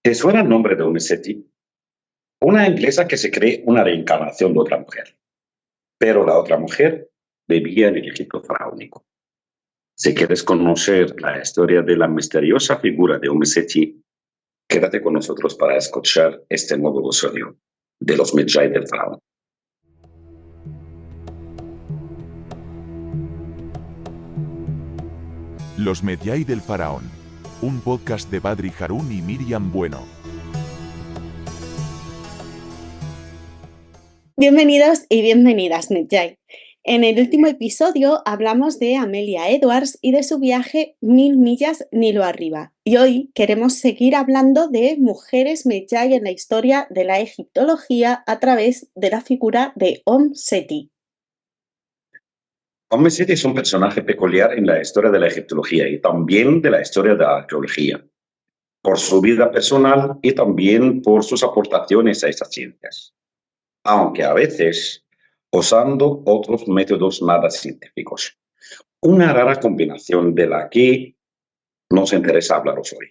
¿Te suena el nombre de un SETI? Una inglesa que se cree una reencarnación de otra mujer, pero la otra mujer vivía en el Egipto faraónico. Si quieres conocer la historia de la misteriosa figura de un SETI, quédate con nosotros para escuchar este nuevo episodio de los Medjay del Faraón. Los Medjay del Faraón, un podcast de Badri Harun y Miriam Bueno. Bienvenidos y bienvenidas, Medjay. En el último episodio hablamos de Amelia Edwards y de su viaje 1000 millas Nilo arriba. Y hoy queremos seguir hablando de mujeres Medjay en la historia de la egiptología a través de la figura de Seti. Seti es un personaje peculiar en la historia de la egiptología y también de la historia de la arqueología, por su vida personal y también por sus aportaciones a estas ciencias, aunque a veces usando otros métodos nada científicos. Una rara combinación de la que nos interesa hablaros hoy.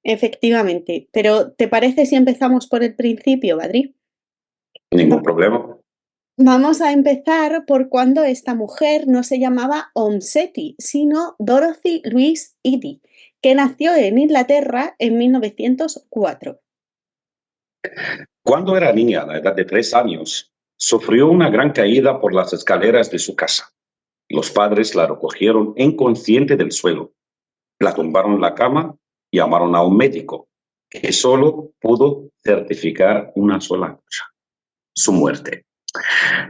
Efectivamente, pero ¿te parece si empezamos por el principio, Badri? Ningún problema. Vamos a empezar por cuando esta mujer no se llamaba Seti, sino Dorothy Louise Eddy, que nació en Inglaterra en 1904. Cuando era niña, a la edad de 3 años, sufrió una gran caída por las escaleras de su casa. Los padres la recogieron inconsciente del suelo, la tumbaron en la cama y llamaron a un médico, que solo pudo certificar una sola cosa: su muerte.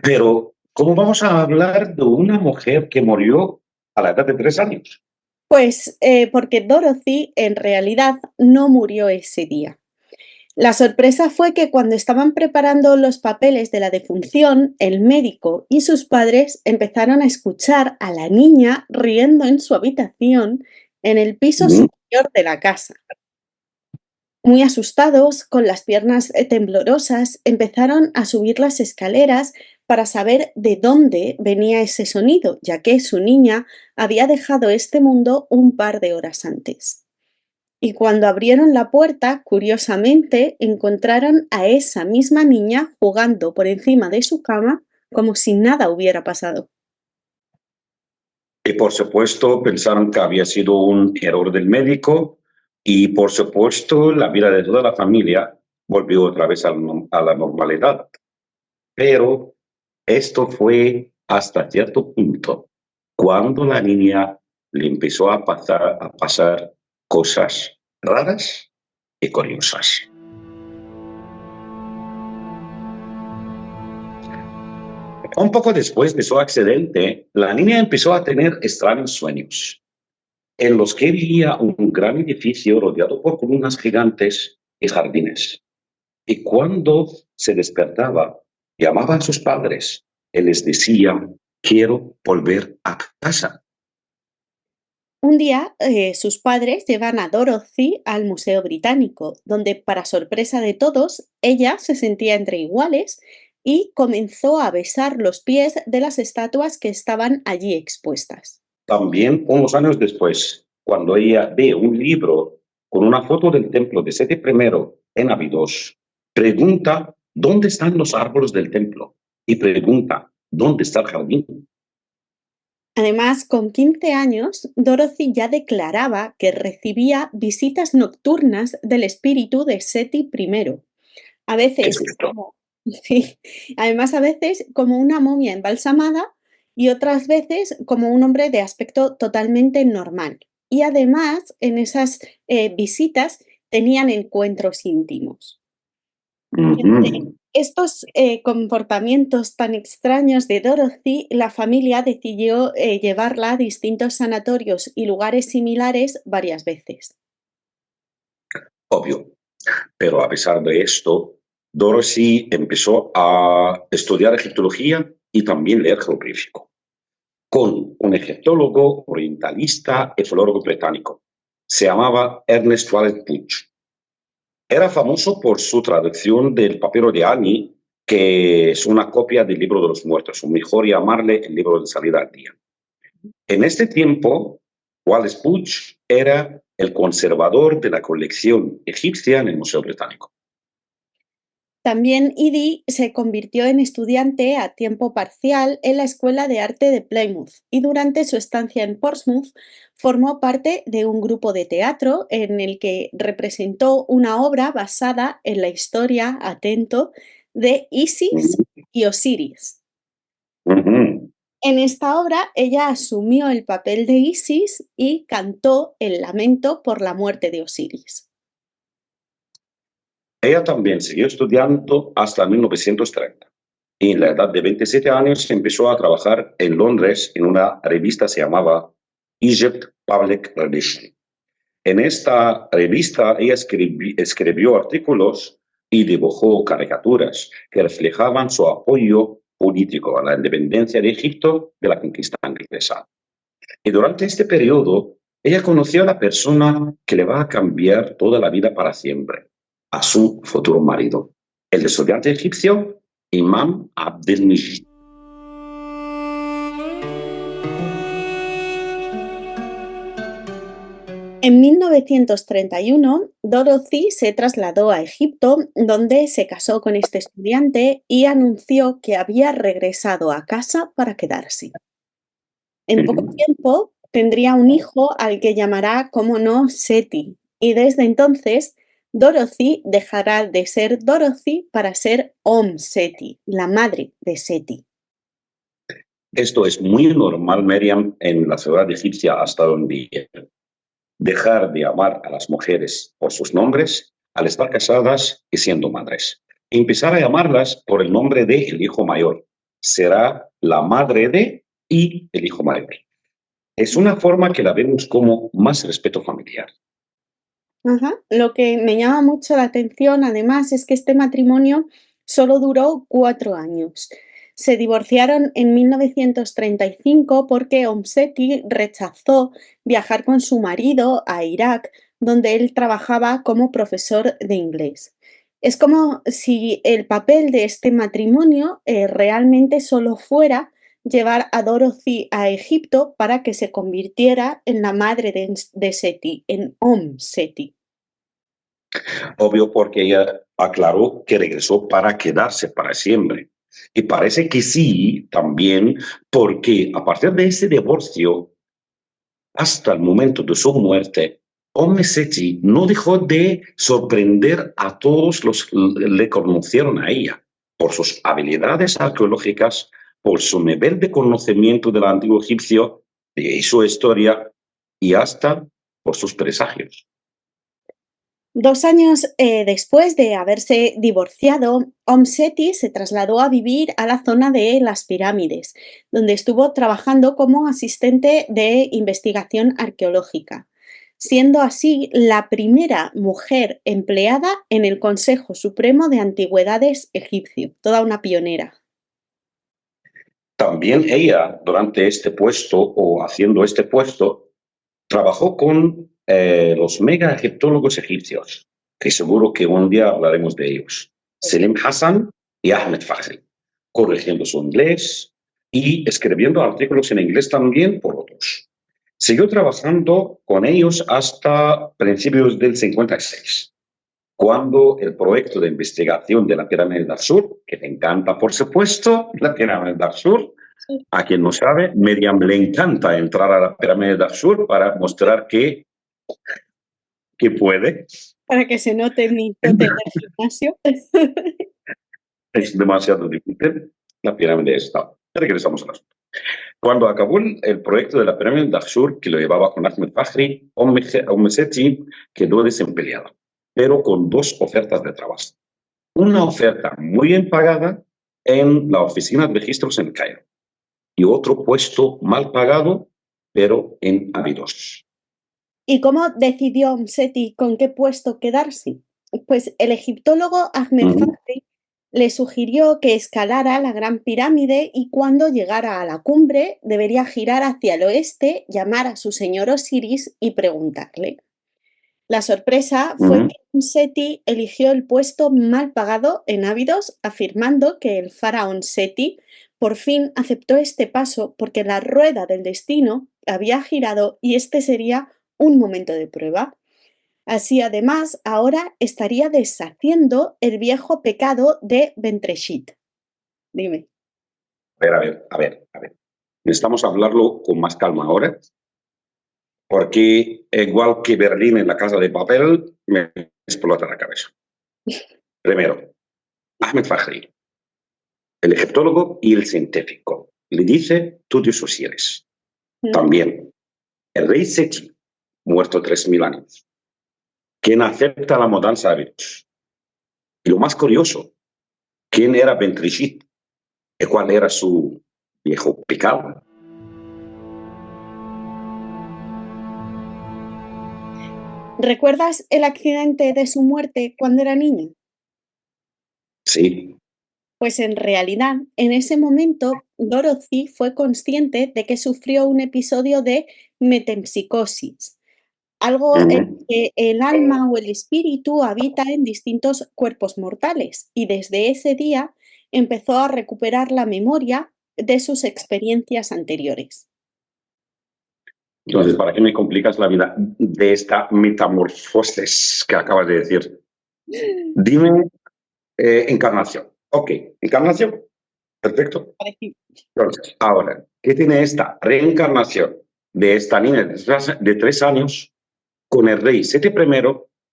Pero, ¿cómo vamos a hablar de una mujer que murió a la edad de 3 años? Pues porque Dorothy en realidad no murió ese día. La sorpresa fue que cuando estaban preparando los papeles de la defunción, el médico y sus padres empezaron a escuchar a la niña riendo en su habitación en el piso superior de la casa. Muy asustados, con las piernas temblorosas, empezaron a subir las escaleras para saber de dónde venía ese sonido, ya que su niña había dejado este mundo un par de horas antes. Y cuando abrieron la puerta, curiosamente, encontraron a esa misma niña jugando por encima de su cama como si nada hubiera pasado. Y por supuesto pensaron que había sido un error del médico y por supuesto la vida de toda la familia volvió otra vez a la normalidad. Pero esto fue hasta cierto punto, cuando la niña le empezó a pasar cosas raras y curiosas. Un poco después de su accidente, la niña empezó a tener extraños sueños, en los que veía un gran edificio rodeado por columnas gigantes y jardines. Y cuando se despertaba, llamaba a sus padres y les decía: quiero volver a casa. Un día, sus padres llevan a Dorothy al Museo Británico, donde, para sorpresa de todos, ella se sentía entre iguales y comenzó a besar los pies de las estatuas que estaban allí expuestas. También unos años después, cuando ella ve un libro con una foto del templo de Seti I en Abidos, pregunta dónde están los árboles del templo y pregunta dónde está el jardín. Además, con 15 años, Dorothy ya declaraba que recibía visitas nocturnas del espíritu de Seti I. A veces como sí, además a veces como una momia embalsamada y otras veces como un hombre de aspecto totalmente normal. Y además, en esas visitas tenían encuentros íntimos. Ante estos comportamientos tan extraños de Dorothy, la familia decidió llevarla a distintos sanatorios y lugares similares varias veces. Obvio. Pero a pesar de esto, Dorothy empezó a estudiar egiptología y también leer jeroglífico, con un egiptólogo orientalista y filólogo británico. Se llamaba Ernest Wallet Puig. Era famoso por su traducción del papiro de Ani, que es una copia del Libro de los Muertos, o mejor llamarle el Libro de Salida al Día. En este tiempo, Wallet Puig era el conservador de la colección egipcia en el Museo Británico. También Edie se convirtió en estudiante a tiempo parcial en la Escuela de Arte de Plymouth y durante su estancia en Portsmouth formó parte de un grupo de teatro en el que representó una obra basada en la historia, atento, de Isis y Osiris. Ujú. En esta obra ella asumió el papel de Isis y cantó el lamento por la muerte de Osiris. Ella también siguió estudiando hasta 1930 y en la edad de 27 años empezó a trabajar en Londres en una revista que se llamaba Egypt Public Relation. En esta revista ella escribió artículos y dibujó caricaturas que reflejaban su apoyo político a la independencia de Egipto de la conquista inglesa. Y durante este periodo, ella conoció a la persona que le va a cambiar toda la vida para siempre, a su futuro marido, el estudiante egipcio Imam Abdelmejid. En 1931, Dorothy se trasladó a Egipto, donde se casó con este estudiante y anunció que había regresado a casa para quedarse. En poco tiempo tendría un hijo al que llamará, como no, Seti, y desde entonces Dorothy dejará de ser Dorothy para ser Seti, la madre de Seti. Esto es muy normal, Miriam, en la ciudad egipcia hasta hoy en día. Dejar de amar a las mujeres por sus nombres al estar casadas y siendo madres. Empezar a llamarlas por el nombre de el hijo mayor. Será la madre de y el hijo mayor. Es una forma que la vemos como más respeto familiar. Ajá. Lo que me llama mucho la atención, además, es que este matrimonio solo duró 4 años. Se divorciaron en 1935 porque Seti rechazó viajar con su marido a Irak, donde él trabajaba como profesor de inglés. Es como si el papel de este matrimonio realmente solo fuera llevar a Dorothy a Egipto para que se convirtiera en la madre de Seti, en Seti. Obvio porque ella aclaró que regresó para quedarse para siempre. Y parece que sí, también, porque a partir de ese divorcio, hasta el momento de su muerte, Seti no dejó de sorprender a todos los que le conocieron a ella por sus habilidades arqueológicas, por su nivel de conocimiento del antiguo egipcio y su historia, y hasta por sus presagios. 2 años después de haberse divorciado, Seti se trasladó a vivir a la zona de las pirámides, donde estuvo trabajando como asistente de investigación arqueológica, siendo así la primera mujer empleada en el Consejo Supremo de Antigüedades egipcio, toda una pionera. También ella, durante este puesto o haciendo este puesto, trabajó con los mega egiptólogos egipcios, que seguro que un día hablaremos de ellos, Selim Hassan y Ahmed Fakhri, corrigiendo su inglés y escribiendo artículos en inglés también por otros. Siguió trabajando con ellos hasta principios del 56, cuando el proyecto de investigación de la pirámide del Sur, que te encanta, por supuesto, la pirámide del Sur, a quien no sabe, Miriam le encanta entrar a la pirámide del Sur para mostrar que puede. Para que se note mi tote del gimnasio. Es demasiado difícil. La pirámide está. Regresamos al asunto. Cuando acabó el proyecto de la pirámide de Sur, que lo llevaba con Ahmed Fakhri, Seti quedó desempleado, pero con 2 ofertas de trabajo. Una oferta muy bien pagada en la oficina de registros en Cairo y otro puesto mal pagado, pero en Abidos. ¿Y cómo decidió Seti con qué puesto quedarse? Pues el egiptólogo Ahmed Fakhri le sugirió que escalara la Gran Pirámide y cuando llegara a la cumbre debería girar hacia el oeste, llamar a su señor Osiris y preguntarle. La sorpresa fue que Seti eligió el puesto mal pagado en Abidos, afirmando que el faraón Seti por fin aceptó este paso porque la rueda del destino había girado y este sería un momento de prueba. Así, además, ahora estaría deshaciendo el viejo pecado de Bentreshit. Dime. A ver. Necesitamos hablarlo con más calma ahora, porque igual que Berlín en la casa de papel, me explota la cabeza. Primero, Ahmed Fahri, el egiptólogo y el científico, le dice tú Dios Osiris. También el rey Seti, muerto 3000 años, quien acepta la mudanza de hábitos. Y lo más curioso, ¿quién era Bentreshit? ¿Y cuál era su viejo pecado? ¿Recuerdas el accidente de su muerte cuando era niña? Sí. Pues en realidad, en ese momento, Dorothy fue consciente de que sufrió un episodio de metempsicosis, algo en que el alma o el espíritu habita en distintos cuerpos mortales, y desde ese día empezó a recuperar la memoria de sus experiencias anteriores. Entonces, ¿para qué me complicas la vida de esta metamorfosis que acabas de decir? Dime, encarnación. Ok, encarnación. Perfecto. Entonces, ahora, ¿qué tiene esta reencarnación de esta niña de 3 años con el rey Seti I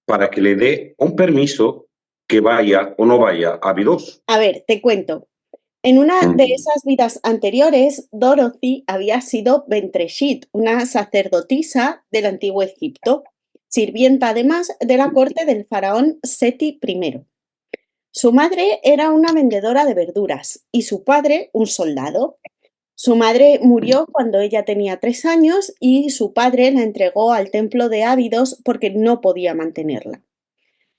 para que le dé un permiso que vaya o no vaya a Abidos? A ver, te cuento. En una de esas vidas anteriores, Dorothy había sido Bentreshit, una sacerdotisa del antiguo Egipto, sirvienta además de la corte del faraón Seti I. Su madre era una vendedora de verduras y su padre un soldado. Su madre murió cuando ella tenía 3 años y su padre la entregó al templo de Ábidos porque no podía mantenerla.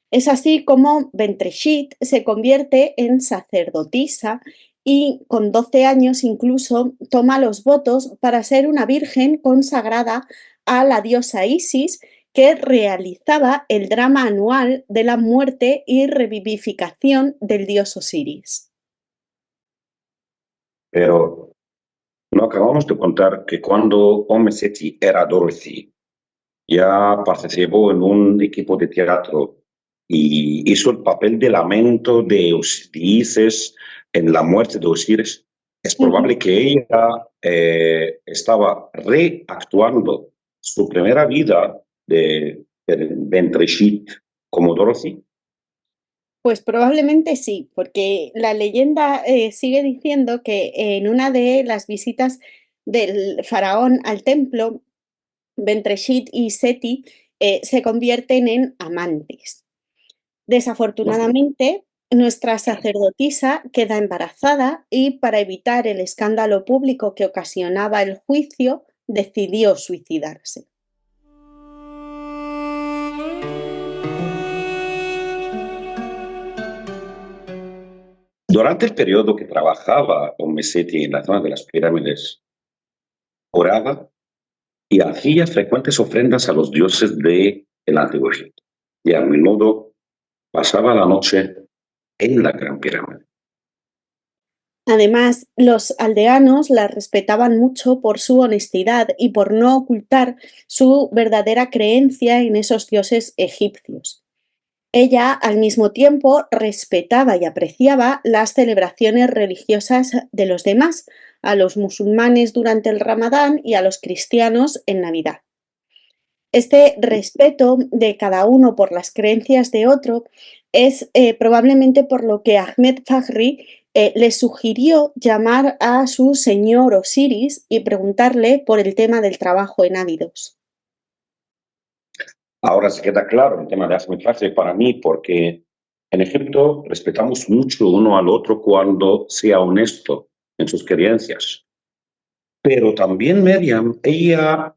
Es así como Bentreshit se convierte en sacerdotisa y con 12 años incluso toma los votos para ser una virgen consagrada a la diosa Isis, que realizaba el drama anual de la muerte y revivificación del dios Osiris. Pero no acabamos de contar que cuando Seti era Dorothy, ya participó en un equipo de teatro y hizo el papel de lamento de Osiris en la muerte de Osiris. Es probable que ella estaba reactuando su primera vida de Bentreshit como Dorothy. Pues probablemente sí, porque la leyenda sigue diciendo que en una de las visitas del faraón al templo, Bentreshit y Seti se convierten en amantes. Desafortunadamente, nuestra sacerdotisa queda embarazada y para evitar el escándalo público que ocasionaba el juicio, decidió suicidarse. Durante el periodo que trabajaba Seti en la zona de las pirámides, oraba y hacía frecuentes ofrendas a los dioses del Antiguo Egipto. Y a menudo pasaba la noche en la Gran Pirámide. Además, los aldeanos la respetaban mucho por su honestidad y por no ocultar su verdadera creencia en esos dioses egipcios. Ella, al mismo tiempo, respetaba y apreciaba las celebraciones religiosas de los demás, a los musulmanes durante el Ramadán y a los cristianos en Navidad. Este respeto de cada uno por las creencias de otro es probablemente por lo que Ahmed Fahri le sugirió llamar a su señor Osiris y preguntarle por el tema del trabajo en Ábidos. Ahora se queda claro el tema de Ahmed Fahri para mí, porque en Egipto respetamos mucho uno al otro cuando sea honesto en sus creencias. Pero también Miriam, ella,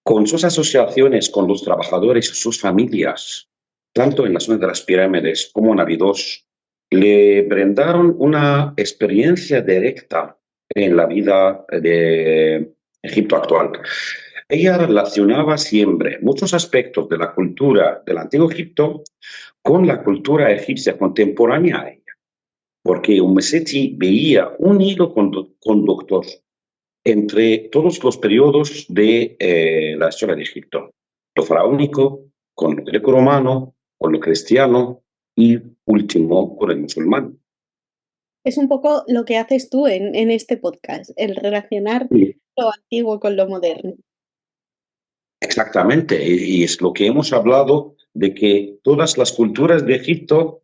con sus asociaciones con los trabajadores y sus familias, tanto en la zona de las pirámides como en Abidos, le brindaron una experiencia directa en la vida de Egipto actual. Ella relacionaba siempre muchos aspectos de la cultura del Antiguo Egipto con la cultura egipcia contemporánea a ella, porque Seti veía un hilo conductor entre todos los periodos de la historia de Egipto. Lo faraónico, con lo greco-romano, con lo cristiano y último con el musulmán. Es un poco lo que haces tú en este podcast, el relacionar Sí. lo antiguo con lo moderno. Exactamente, y es lo que hemos hablado de que todas las culturas de Egipto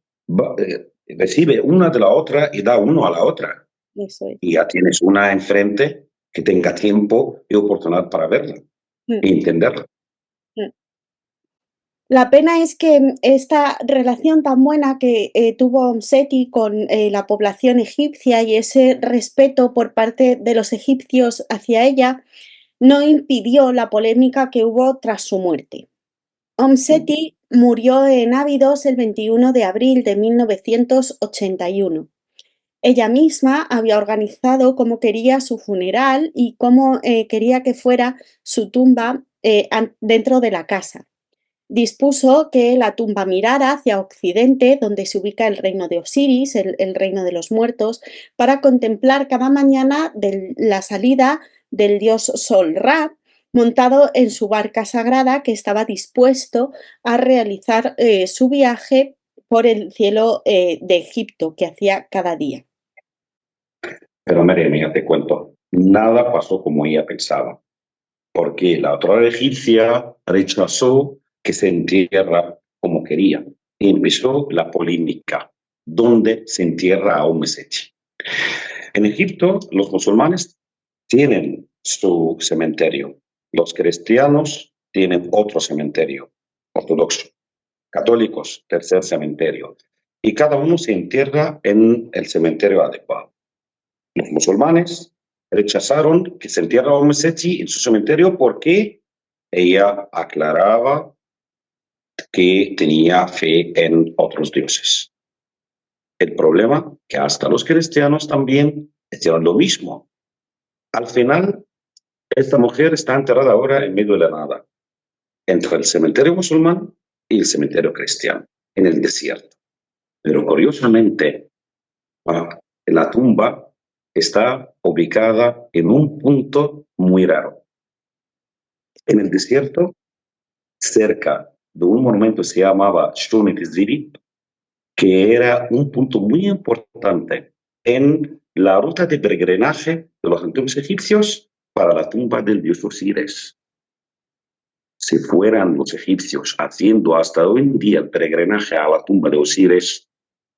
recibe una de la otra y da uno a la otra. Eso es. Y ya tienes una enfrente que tenga tiempo y oportunidad para verla Mm, e entenderla. mm. La pena es que esta relación tan buena que tuvo Seti con la población egipcia y ese respeto por parte de los egipcios hacia ella no impidió la polémica que hubo tras su muerte. Seti murió en Abidos el 21 de abril de 1981. Ella misma había organizado cómo quería su funeral y cómo quería que fuera su tumba dentro de la casa. Dispuso que la tumba mirara hacia occidente, donde se ubica el reino de Osiris, el reino de los muertos, para contemplar cada mañana la salida del dios Sol Ra, montado en su barca sagrada que estaba dispuesto a realizar su viaje por el cielo de Egipto que hacía cada día. Pero María, te cuento, nada pasó como ella pensaba, porque la otra egipcia rechazó que se entierra como quería. Y empezó la polémica, ¿dónde se entierra a Seti? En Egipto, los musulmanes tienen su cementerio, los cristianos tienen otro cementerio ortodoxo, católicos, tercer cementerio, y cada uno se entierra en el cementerio adecuado. Los musulmanes rechazaron que se entierra a Seti en su cementerio porque ella aclaraba que tenía fe en otros dioses. El problema que hasta los cristianos también hicieron lo mismo. Al final, esta mujer está enterrada ahora en medio de la nada, entre el cementerio musulmán y el cementerio cristiano, en el desierto. Pero curiosamente, la tumba está ubicada en un punto muy raro. En el desierto, cerca de un monumento que se llamaba Shunit Ziri, que era un punto muy importante en la ruta de peregrinaje de los antiguos egipcios para la tumba del dios Osiris. Si fueran los egipcios haciendo hasta hoy en día el peregrinaje a la tumba de Osiris,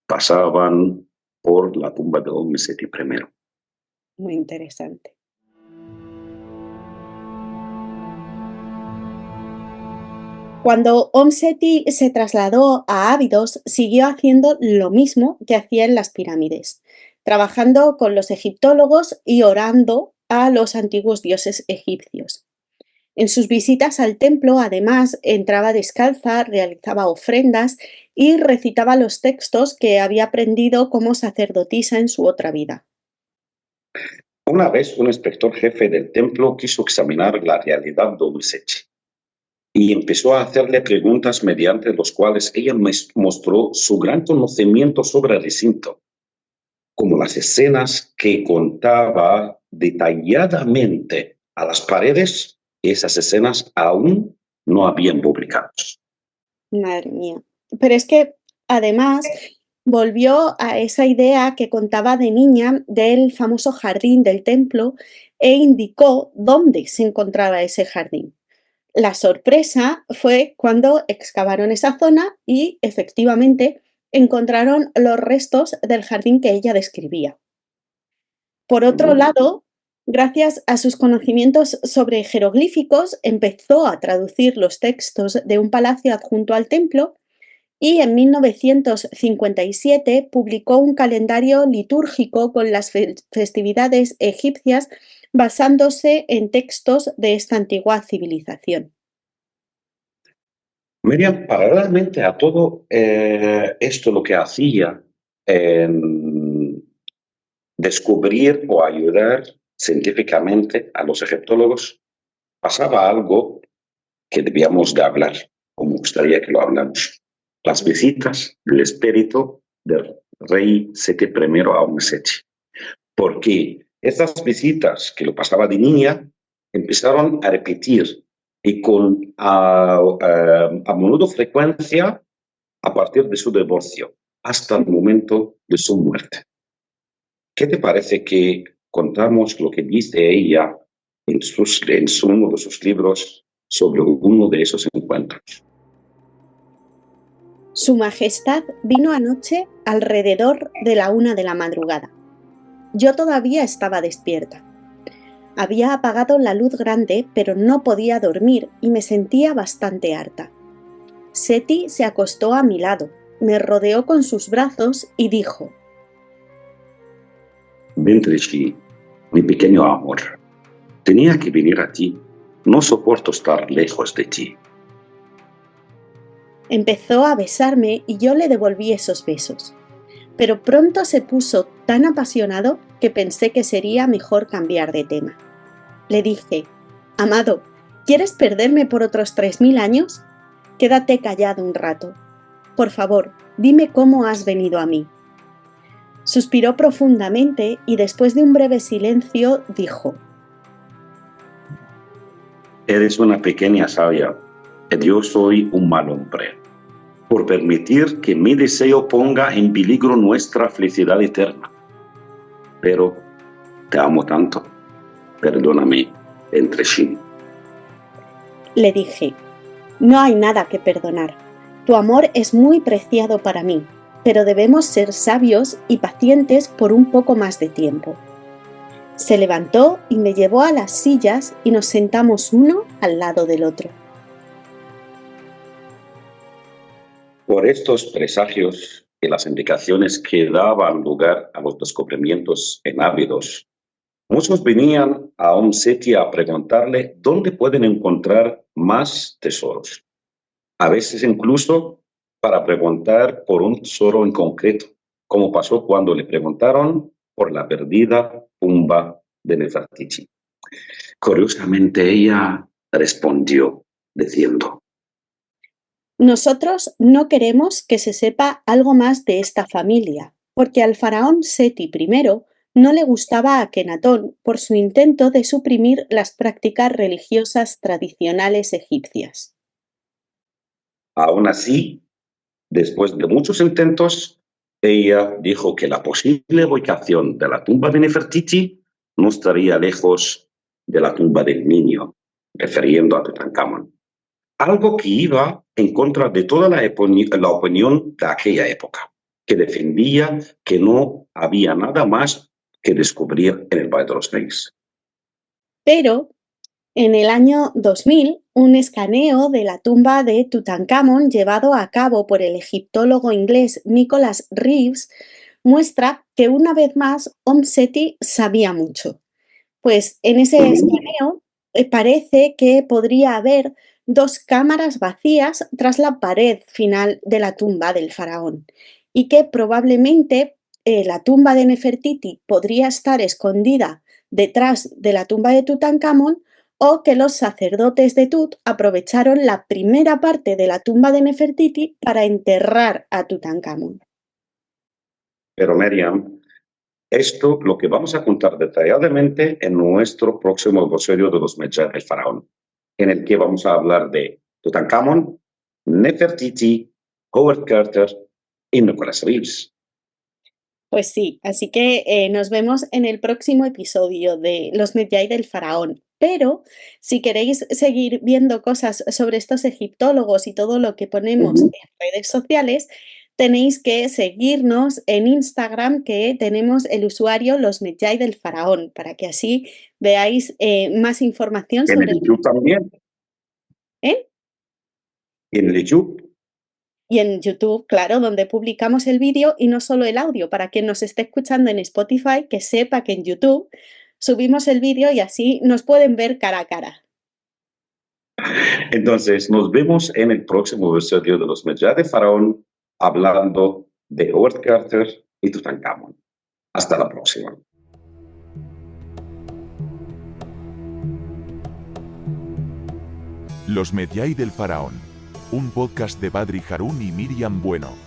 pasaban por la tumba de Seti I. Muy interesante. Cuando Seti se trasladó a Abidos, siguió haciendo lo mismo que hacía en las pirámides, trabajando con los egiptólogos y orando a los antiguos dioses egipcios. En sus visitas al templo, además, entraba descalza, realizaba ofrendas y recitaba los textos que había aprendido como sacerdotisa en su otra vida. Una vez un inspector jefe del templo quiso examinar la realidad de Seti y empezó a hacerle preguntas mediante las cuales ella mostró su gran conocimiento sobre el recinto, como las escenas que contaba detalladamente a las paredes. Esas escenas aún no habían publicados. Madre mía. Pero es que, además, volvió a esa idea que contaba de niña del famoso jardín del templo e indicó dónde se encontraba ese jardín. La sorpresa fue cuando excavaron esa zona y, efectivamente, encontraron los restos del jardín que ella describía. Por otro lado, gracias a sus conocimientos sobre jeroglíficos, empezó a traducir los textos de un palacio adjunto al templo y en 1957 publicó un calendario litúrgico con las festividades egipcias basándose en textos de esta antigua civilización. Miriam, paralelamente a todo esto, lo que hacía descubrir o ayudar científicamente a los egiptólogos, pasaba algo que debíamos de hablar, como me gustaría que lo hablamos. Las visitas del espíritu del rey Seti I a Seti. Porque Estas visitas que lo pasaba de niña empezaron a repetir y con a menudo frecuencia a partir de su divorcio hasta el momento de su muerte. ¿Qué te parece que contamos lo que dice ella en uno de sus libros sobre uno de esos encuentros? Su Majestad vino anoche alrededor de la 1 de la madrugada. Yo todavía estaba despierta. Había apagado la luz grande, pero no podía dormir y me sentía bastante harta. Seti se acostó a mi lado, me rodeó con sus brazos y dijo: Ven, Trishi, mi pequeño amor. Tenía que venir a ti. No soporto estar lejos de ti. Empezó a besarme y yo le devolví esos besos. Pero pronto se puso tan apasionado que pensé que sería mejor cambiar de tema. Le dije: amado, ¿quieres perderme por otros 3000 años? Quédate callado un rato. Por favor, dime cómo has venido a mí. Suspiró profundamente y después de un breve silencio dijo: Eres una pequeña sabia, y yo soy un mal hombre, por permitir que mi deseo ponga en peligro nuestra felicidad eterna. Pero te amo tanto. Perdóname, Trishi. Le dije: no hay nada que perdonar. Tu amor es muy preciado para mí, pero debemos ser sabios y pacientes por un poco más de tiempo. Se levantó y me llevó a las sillas y nos sentamos uno al lado del otro. Por estos presagios y las indicaciones que daban lugar a los descubrimientos en ávidos, muchos venían a Seti a preguntarle dónde pueden encontrar más tesoros. A veces incluso para preguntar por un tesoro en concreto, como pasó cuando le preguntaron por la perdida tumba de Nefertiti. Curiosamente ella respondió diciendo: Nosotros no queremos que se sepa algo más de esta familia, porque al faraón Seti I no le gustaba a Akenatón por su intento de suprimir las prácticas religiosas tradicionales egipcias. aún así, después de muchos intentos, ella dijo que la posible ubicación de la tumba de Nefertiti no estaría lejos de la tumba del niño, refiriendo a Tutankamón. Algo que iba en contra de toda la opinión de aquella época, que defendía que no había nada más que descubrir en el Valle de los Reyes. Pero en el año 2000, un escaneo de la tumba de Tutankamón llevado a cabo por el egiptólogo inglés Nicholas Reeves muestra que una vez más Seti sabía mucho. Pues en ese escaneo parece que podría haber 2 cámaras vacías tras la pared final de la tumba del faraón y que probablemente la tumba de Nefertiti podría estar escondida detrás de la tumba de Tutankamón, o que los sacerdotes de Tut aprovecharon la primera parte de la tumba de Nefertiti para enterrar a Tutankamón. Pero Miriam, esto lo que vamos a contar detalladamente en nuestro próximo episodio de los Medjay del Faraón, en el que vamos a hablar de Tutankamón, Nefertiti, Howard Carter y Nicholas Reeves. Pues sí, así que nos vemos en el próximo episodio de Los Medjay del Faraón. Pero si queréis seguir viendo cosas sobre estos egiptólogos y todo lo que ponemos en redes sociales, tenéis que seguirnos en Instagram, que tenemos el usuario Los Medjay del Faraón, para que así veáis más información En sobre el YouTube también. ¿Eh? En el YouTube. Y en YouTube, claro, donde publicamos el vídeo y no solo el audio. Para quien nos esté escuchando en Spotify, que sepa que en YouTube subimos el vídeo y así nos pueden ver cara a cara. Entonces, nos vemos en el próximo episodio de Los Medjay del Faraón, hablando de Howard Carter y Tutankamón. Hasta la próxima. Los Medjay del Faraón. Un podcast de Badri Harun y Miriam Bueno.